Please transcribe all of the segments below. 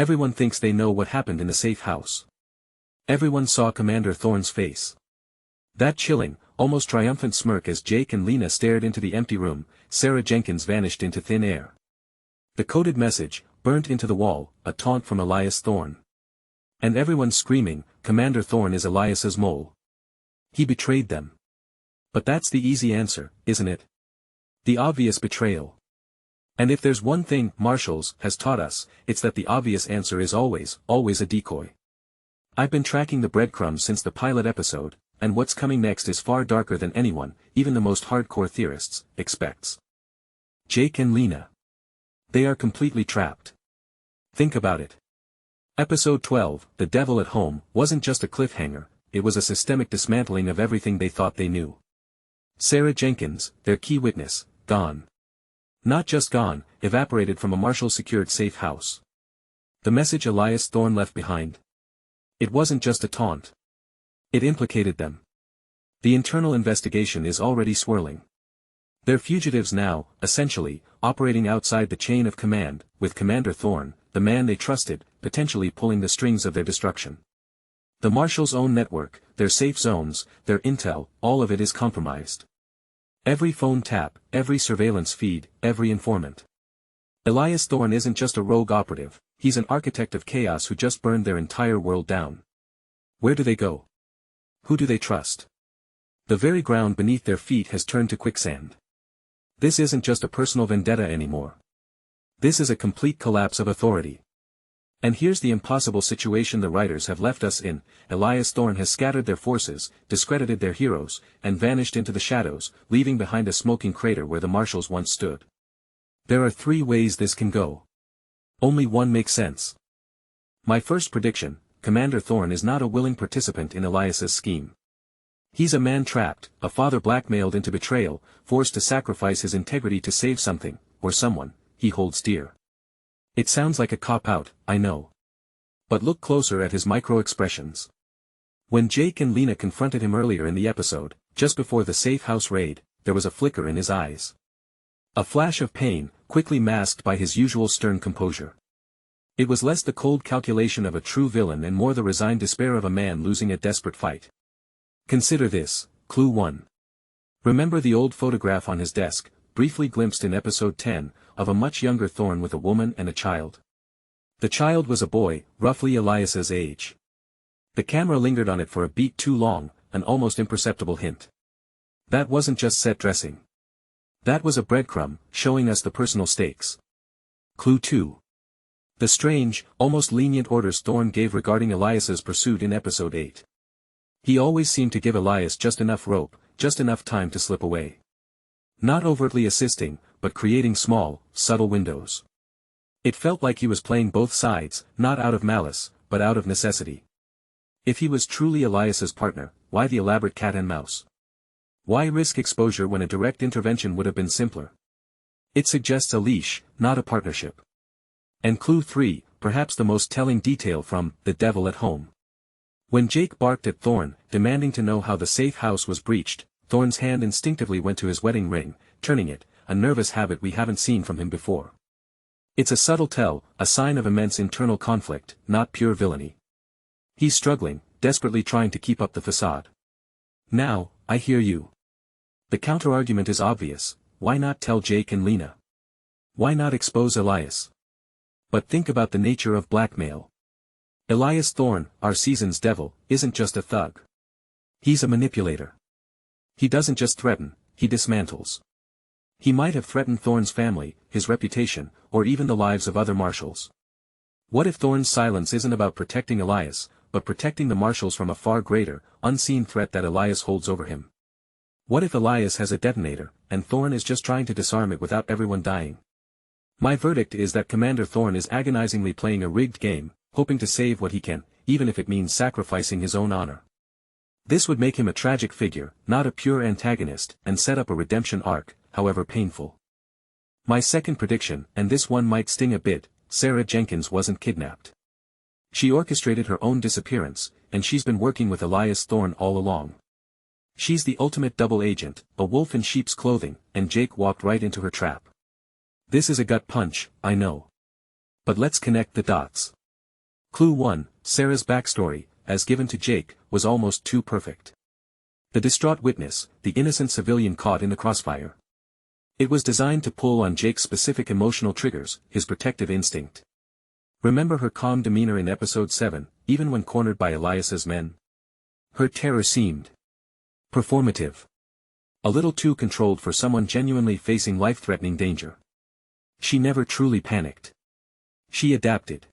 Everyone thinks they know what happened in the safe house. Everyone saw Commander Thorne's face. That chilling, almost triumphant smirk as Jake and Lena stared into the empty room. Sarah Jenkins vanished into thin air. The coded message, burnt into the wall, a taunt from Elias Thorne. And everyone screaming, Commander Thorne is Elias's mole. He betrayed them. But that's the easy answer, isn't it? The obvious betrayal. And if there's one thing Marshals has taught us, it's that the obvious answer is always a decoy. I've been tracking the breadcrumbs since the pilot episode, and what's coming next is far darker than anyone, even the most hardcore theorists, expects. Jake and Lena. They are completely trapped. Think about it. Episode 12, The Devil at Home, wasn't just a cliffhanger, it was a systemic dismantling of everything they thought they knew. Sarah Jenkins, their key witness, gone. Not just gone, evaporated from a Marshal-secured safe house. The message Elias Thorne left behind. It wasn't just a taunt. It implicated them. The internal investigation is already swirling. They're fugitives now, essentially, operating outside the chain of command, with Commander Thorne, the man they trusted, potentially pulling the strings of their destruction. The Marshals' own network, their safe zones, their intel, all of it is compromised. Every phone tap, every surveillance feed, every informant. Elias Thorne isn't just a rogue operative, he's an architect of chaos who just burned their entire world down. Where do they go? Who do they trust? The very ground beneath their feet has turned to quicksand. This isn't just a personal vendetta anymore. This is a complete collapse of authority. And here's the impossible situation the writers have left us in. Elias Thorne has scattered their forces, discredited their heroes, and vanished into the shadows, leaving behind a smoking crater where the Marshals once stood. There are three ways this can go. Only one makes sense. My first prediction, Commander Thorne is not a willing participant in Elias's scheme. He's a man trapped, a father blackmailed into betrayal, forced to sacrifice his integrity to save something, or someone, he holds dear. It sounds like a cop-out, I know. But look closer at his micro-expressions. When Jake and Lena confronted him earlier in the episode, just before the safe house raid, there was a flicker in his eyes. A flash of pain, quickly masked by his usual stern composure. It was less the cold calculation of a true villain and more the resigned despair of a man losing a desperate fight. Consider this, Clue 1. Remember the old photograph on his desk, briefly glimpsed in episode 10, of a much younger Thorne with a woman and a child? The child was a boy, roughly Elias's age. The camera lingered on it for a beat too long, an almost imperceptible hint. That wasn't just set dressing. That was a breadcrumb, showing us the personal stakes. Clue 2. The strange, almost lenient orders Thorne gave regarding Elias's pursuit in episode 8. He always seemed to give Elias just enough rope, just enough time to slip away. Not overtly assisting, but creating small, subtle windows. It felt like he was playing both sides, not out of malice, but out of necessity. If he was truly Elias's partner, why the elaborate cat and mouse? Why risk exposure when a direct intervention would have been simpler? It suggests a leash, not a partnership. And Clue 3, perhaps the most telling detail from The Devil at Home. When Jake barked at Thorne, demanding to know how the safe house was breached, Thorne's hand instinctively went to his wedding ring, turning it, a nervous habit we haven't seen from him before. It's a subtle tell, a sign of immense internal conflict, not pure villainy. He's struggling, desperately trying to keep up the facade. Now, I hear you. The counterargument is obvious, why not tell Jake and Lena? Why not expose Elias? But think about the nature of blackmail. Elias Thorne, our season's devil, isn't just a thug. He's a manipulator. He doesn't just threaten, he dismantles. He might have threatened Thorne's family, his reputation, or even the lives of other Marshals. What if Thorne's silence isn't about protecting Elias, but protecting the Marshals from a far greater, unseen threat that Elias holds over him? What if Elias has a detonator, and Thorne is just trying to disarm it without everyone dying? My verdict is that Commander Thorne is agonizingly playing a rigged game, hoping to save what he can, even if it means sacrificing his own honor. This would make him a tragic figure, not a pure antagonist, and set up a redemption arc, however painful. My second prediction, and this one might sting a bit, Sarah Jenkins wasn't kidnapped. She orchestrated her own disappearance, and she's been working with Elias Thorne all along. She's the ultimate double agent, a wolf in sheep's clothing, and Jake walked right into her trap. This is a gut punch, I know. But let's connect the dots. Clue 1, Sarah's backstory, as given to Jake, was almost too perfect. The distraught witness, the innocent civilian caught in the crossfire. It was designed to pull on Jake's specific emotional triggers, his protective instinct. Remember her calm demeanor in episode 7, even when cornered by Elias's men? Her terror seemed performative. A little too controlled for someone genuinely facing life-threatening danger. She never truly panicked. She adapted.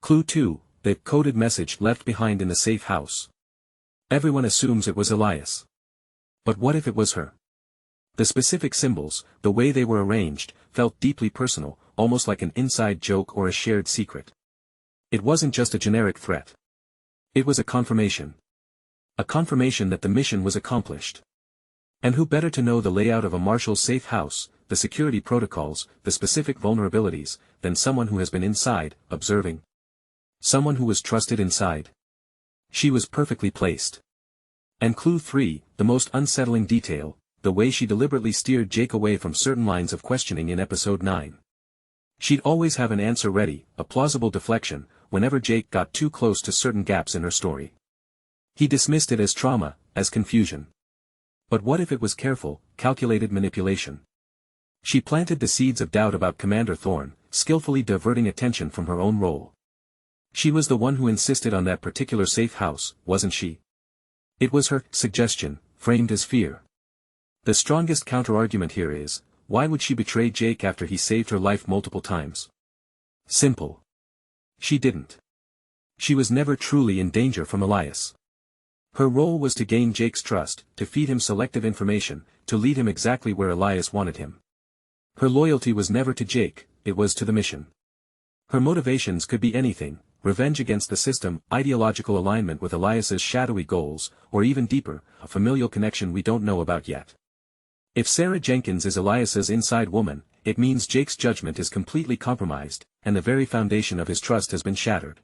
Clue 2, the coded message left behind in the safe house. Everyone assumes it was Elias. But what if it was her? The specific symbols, the way they were arranged, felt deeply personal, almost like an inside joke or a shared secret. It wasn't just a generic threat. It was a confirmation. A confirmation that the mission was accomplished. And who better to know the layout of a Marshals safe house, the security protocols, the specific vulnerabilities, than someone who has been inside, observing? Someone who was trusted inside. She was perfectly placed. And Clue 3, the most unsettling detail, the way she deliberately steered Jake away from certain lines of questioning in episode 9. She'd always have an answer ready, a plausible deflection, whenever Jake got too close to certain gaps in her story. He dismissed it as trauma, as confusion. But what if it was careful, calculated manipulation? She planted the seeds of doubt about Commander Thorne, skillfully diverting attention from her own role. She was the one who insisted on that particular safe house, wasn't she? It was her suggestion, framed as fear. The strongest counterargument here is, why would she betray Jake after he saved her life multiple times? Simple. She didn't. She was never truly in danger from Elias. Her role was to gain Jake's trust, to feed him selective information, to lead him exactly where Elias wanted him. Her loyalty was never to Jake, it was to the mission. Her motivations could be anything: revenge against the system, ideological alignment with Elias's shadowy goals, or even deeper, a familial connection we don't know about yet. If Sarah Jenkins is Elias's inside woman, it means Jake's judgment is completely compromised, and the very foundation of his trust has been shattered.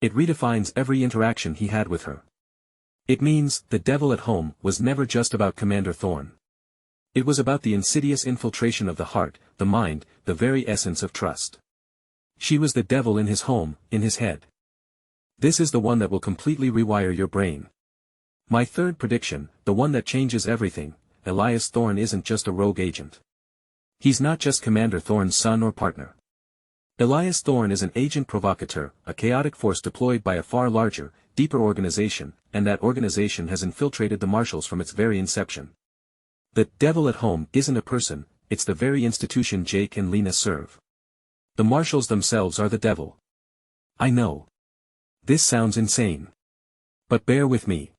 It redefines every interaction he had with her. It means, the devil at home was never just about Commander Thorne. It was about the insidious infiltration of the heart, the mind, the very essence of trust. She was the devil in his home, in his head. This is the one that will completely rewire your brain. My third prediction, the one that changes everything: Elias Thorne isn't just a rogue agent. He's not just Commander Thorne's son or partner. Elias Thorne is an agent provocateur, a chaotic force deployed by a far larger, deeper organization, and that organization has infiltrated the Marshals from its very inception. The devil at home isn't a person, it's the very institution Jake and Lena serve. The Marshals themselves are the devil. I know. This sounds insane. But bear with me.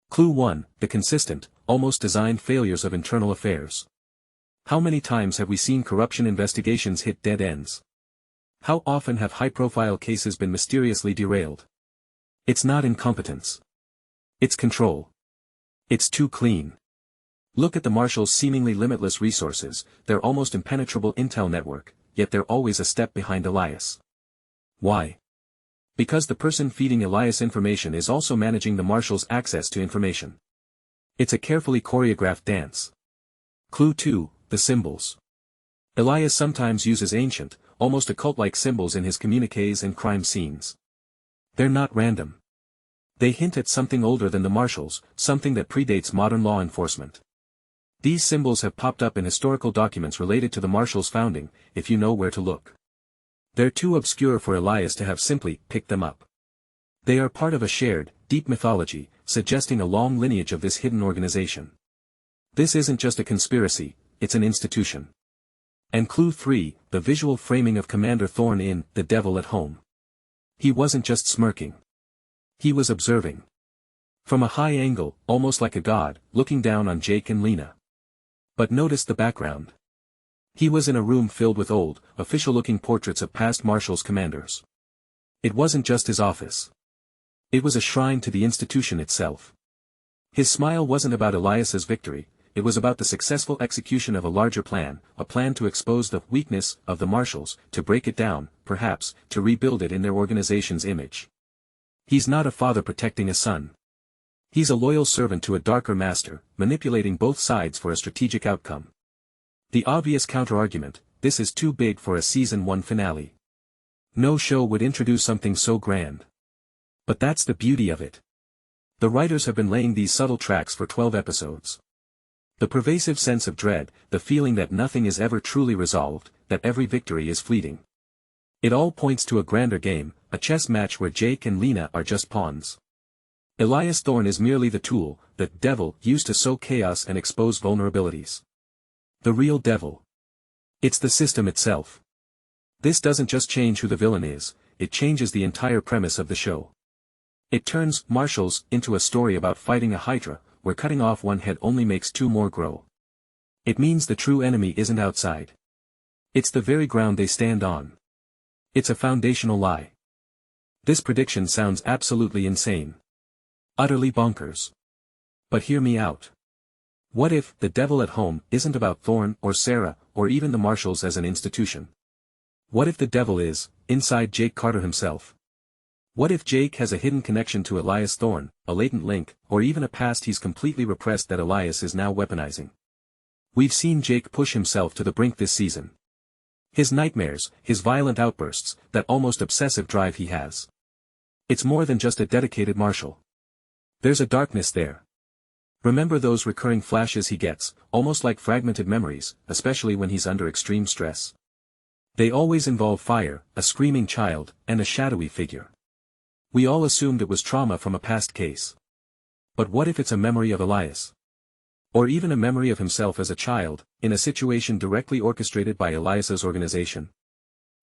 Clue 1, the consistent, almost designed failures of internal affairs. How many times have we seen corruption investigations hit dead ends? How often have high-profile cases been mysteriously derailed? It's not incompetence. It's control. It's too clean. Look at the Marshals' seemingly limitless resources, their almost impenetrable intel network, yet they're always a step behind Elias. Why? Because the person feeding Elias information is also managing the Marshals' access to information. It's a carefully choreographed dance. Clue 2, the symbols. Elias sometimes uses ancient, almost occult-like symbols in his communiques and crime scenes. They're not random. They hint at something older than the Marshals, something that predates modern law enforcement. These symbols have popped up in historical documents related to the Marshals' founding, if you know where to look. They're too obscure for Elias to have simply picked them up. They are part of a shared, deep mythology, suggesting a long lineage of this hidden organization. This isn't just a conspiracy, it's an institution. And Clue 3, the visual framing of Commander Thorne in The Devil at Home. He wasn't just smirking. He was observing. From a high angle, almost like a god, looking down on Jake and Lena. But notice the background. He was in a room filled with old, official-looking portraits of past Marshals commanders. It wasn't just his office. It was a shrine to the institution itself. His smile wasn't about Elias's victory, it was about the successful execution of a larger plan, a plan to expose the weakness of the Marshals, to break it down, perhaps, to rebuild it in their organization's image. He's not a father protecting a son. He's a loyal servant to a darker master, manipulating both sides for a strategic outcome. The obvious counterargument: this is too big for a season 1 finale. No show would introduce something so grand. But that's the beauty of it. The writers have been laying these subtle tracks for 12 episodes. The pervasive sense of dread, the feeling that nothing is ever truly resolved, that every victory is fleeting. It all points to a grander game, a chess match where Jake and Lena are just pawns. Elias Thorne is merely the tool, the devil used to sow chaos and expose vulnerabilities. The real devil. It's the system itself. This doesn't just change who the villain is, it changes the entire premise of the show. It turns Marshals into a story about fighting a hydra, where cutting off one head only makes two more grow. It means the true enemy isn't outside. It's the very ground they stand on. It's a foundational lie. This prediction sounds absolutely insane. Utterly bonkers. But hear me out. What if The Devil at Home isn't about Thorne or Sarah, or even the Marshals as an institution? What if the devil is, inside Jake Carter himself? What if Jake has a hidden connection to Elias Thorne, a latent link, or even a past he's completely repressed that Elias is now weaponizing? We've seen Jake push himself to the brink this season. His nightmares, his violent outbursts, that almost obsessive drive he has. It's more than just a dedicated marshal. There's a darkness there. Remember those recurring flashes he gets, almost like fragmented memories, especially when he's under extreme stress? They always involve fire, a screaming child, and a shadowy figure. We all assumed it was trauma from a past case. But what if it's a memory of Elias? Or even a memory of himself as a child, in a situation directly orchestrated by Elias's organization?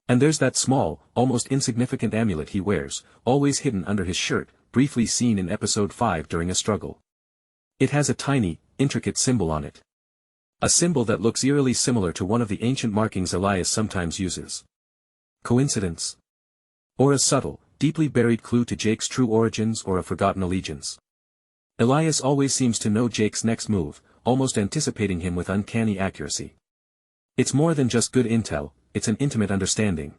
And there's that small, almost insignificant amulet he wears, always hidden under his shirt, briefly seen in episode 5 during a struggle. It has a tiny, intricate symbol on it. A symbol that looks eerily similar to one of the ancient markings Elias sometimes uses. Coincidence? Or a subtle, deeply buried clue to Jake's true origins or a forgotten allegiance? Elias always seems to know Jake's next move, almost anticipating him with uncanny accuracy. It's more than just good intel, it's an intimate understanding.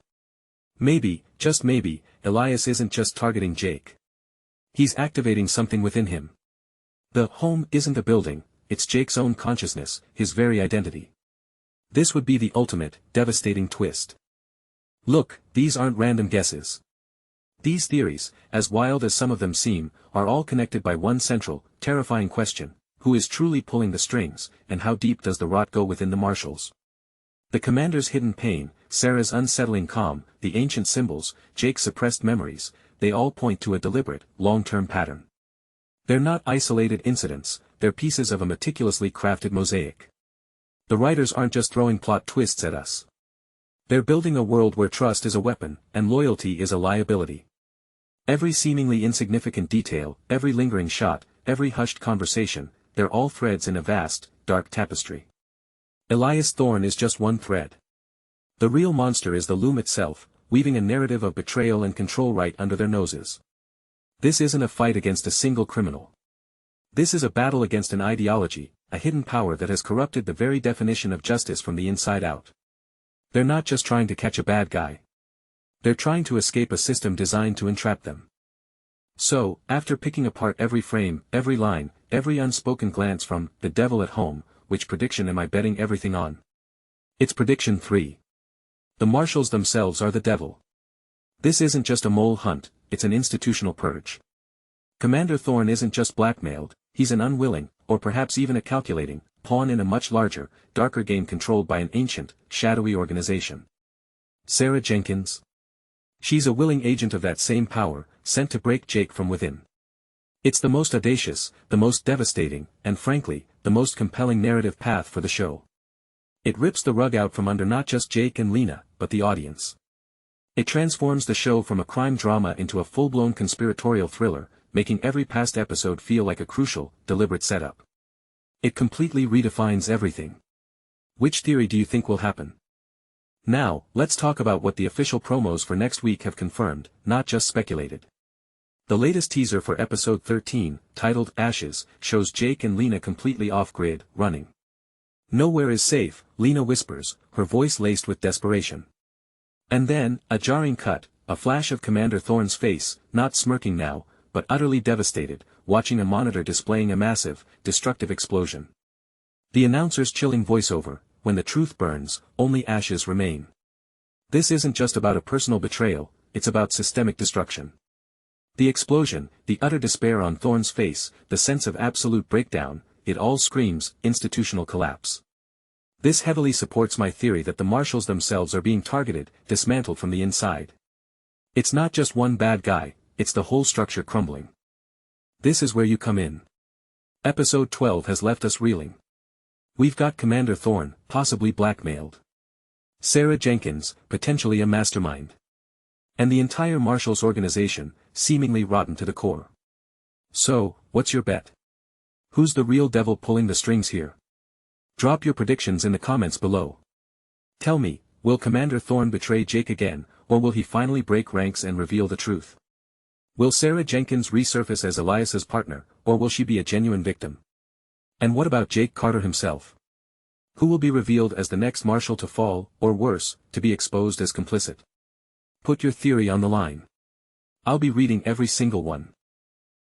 Maybe, just maybe, Elias isn't just targeting Jake. He's activating something within him. The home isn't a building, it's Jake's own consciousness, his very identity. This would be the ultimate, devastating twist. Look, these aren't random guesses. These theories, as wild as some of them seem, are all connected by one central, terrifying question: who is truly pulling the strings, and how deep does the rot go within the Marshals? The commander's hidden pain, Sarah's unsettling calm, the ancient symbols, Jake's suppressed memories, they all point to a deliberate, long-term pattern. They're not isolated incidents, they're pieces of a meticulously crafted mosaic. The writers aren't just throwing plot twists at us. They're building a world where trust is a weapon, and loyalty is a liability. Every seemingly insignificant detail, every lingering shot, every hushed conversation, they're all threads in a vast, dark tapestry. Elias Thorne is just one thread. The real monster is the loom itself, weaving a narrative of betrayal and control right under their noses. This isn't a fight against a single criminal. This is a battle against an ideology, a hidden power that has corrupted the very definition of justice from the inside out. They're not just trying to catch a bad guy. They're trying to escape a system designed to entrap them. So, after picking apart every frame, every line, every unspoken glance from The Devil at Home, which prediction am I betting everything on? It's prediction 3. The Marshals themselves are the devil. This isn't just a mole hunt, it's an institutional purge. Commander Thorne isn't just blackmailed, he's an unwilling, or perhaps even a calculating, pawn in a much larger, darker game controlled by an ancient, shadowy organization. Sarah Jenkins? She's a willing agent of that same power, sent to break Jake from within. It's the most audacious, the most devastating, and frankly, the most compelling narrative path for the show. It rips the rug out from under not just Jake and Lena, but the audience. It transforms the show from a crime drama into a full-blown conspiratorial thriller, making every past episode feel like a crucial, deliberate setup. It completely redefines everything. Which theory do you think will happen? Now, let's talk about what the official promos for next week have confirmed, not just speculated. The latest teaser for episode 13, titled Ashes, shows Jake and Lena completely off-grid, running. Nowhere is safe, Lena whispers, her voice laced with desperation. And then, a jarring cut, a flash of Commander Thorne's face, not smirking now, but utterly devastated, watching a monitor displaying a massive, destructive explosion. The announcer's chilling voiceover: when the truth burns, only ashes remain. This isn't just about a personal betrayal, it's about systemic destruction. The explosion, the utter despair on Thorne's face, the sense of absolute breakdown, it all screams institutional collapse. This heavily supports my theory that the Marshals themselves are being targeted, dismantled from the inside. It's not just one bad guy, it's the whole structure crumbling. This is where you come in. Episode 12 has left us reeling. We've got Commander Thorne, possibly blackmailed. Sarah Jenkins, potentially a mastermind. And the entire Marshals organization, seemingly rotten to the core. So, what's your bet? Who's the real devil pulling the strings here? Drop your predictions in the comments below. Tell me, will Commander Thorne betray Jake again, or will he finally break ranks and reveal the truth? Will Sarah Jenkins resurface as Elias's partner, or will she be a genuine victim? And what about Jake Carter himself? Who will be revealed as the next Marshal to fall, or worse, to be exposed as complicit? Put your theory on the line. I'll be reading every single one.